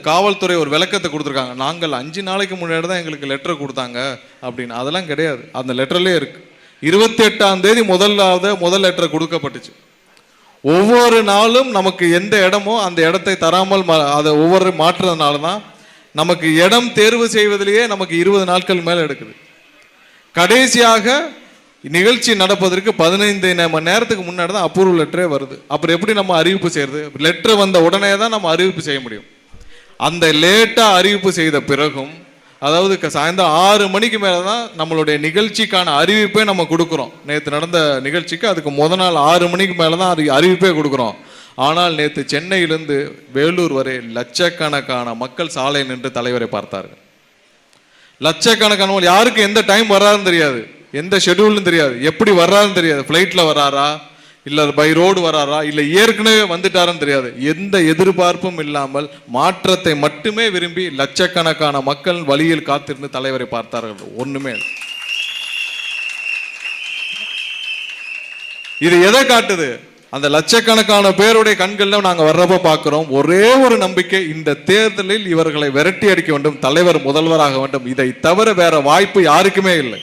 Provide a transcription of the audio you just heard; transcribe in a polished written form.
காவல்துறை ஒரு விளக்கத்தை கொடுத்துருக்காங்க. நாங்கள் 5 நாளைக்கு முன்னாடி தான் எங்களுக்கு லெட்டர் கொடுத்தாங்க அப்படின்னு. அதெல்லாம் கிடையாது, அந்த லெட்டர்லேயே இருக்கு. 28ஆம் தேதி முதல் லெட்டர் கொடுக்கப்பட்டுச்சு. ஒவ்வொரு நாளும் நமக்கு எந்த இடமோ அந்த இடத்தை தராமல் அதை ஒவ்வொரு மாற்றுறதுனால தான் நமக்கு இடம் தேர்வு செய்வதிலேயே நமக்கு 20 நாட்கள் மேலே எடுக்குது. கடைசியாக நிகழ்ச்சி நடப்பதற்கு 15 மணி நேரத்துக்கு முன்னாடி தான் அப்ரூவல் லெட்டரே வருது. அப்புறம் எப்படி நம்ம அறிவிப்பு செய்யறது? லெட்டர் வந்த உடனே தான் நம்ம அறிவிப்பு செய்ய முடியும். அந்த லேட்டாக அறிவிப்பு செய்த பிறகும், அதாவது சாயந்தரம் 6 மணிக்கு மேலே தான் நம்மளுடைய நிகழ்ச்சிக்கான அறிவிப்பே நம்ம கொடுக்குறோம். நேற்று நடந்த நிகழ்ச்சிக்கு அதுக்கு முதல் நாள் 6 மணிக்கு மேலே தான் அறிவிப்பே கொடுக்குறோம். ஆனால் நேற்று சென்னையிலிருந்து வேலூர் வரை லட்சக்கணக்கான மக்கள் சாலை நின்று தலைவரை பார்த்தார்கள். லட்சக்கணக்கான, யாருக்கு எந்த டைம் வர்றாருன்னு தெரியாது, எந்த ஷெடியூல்னு தெரியாது, எப்படி வர்றாருன்னு தெரியாது. ஃப்ளைட்டில் வர்றாரா, இல்லை பை ரோடு வராரா, இல்லை ஏற்கனவே வந்துட்டாருன்னு தெரியாது. எந்த எதிர்பார்ப்பும் இல்லாமல் மாற்றத்தை மட்டுமே விரும்பி லட்சக்கணக்கான மக்கள் வழியில் காத்திருந்து தலைவரை பார்த்தார்கள். ஒண்ணுமே. இது எதை காட்டுது? அந்த லட்சக்கணக்கான பேருடைய கண்கள்ல நாங்க வர்றப்ப பார்க்கிறோம் ஒரே ஒரு நம்பிக்கை, இந்த தேர்தலில் இவர்களை விரட்டி அடிக்க வேண்டும், தலைவர் முதல்வராக வேண்டும். இதை தவிர வேற வாய்ப்பு யாருக்குமே இல்லை.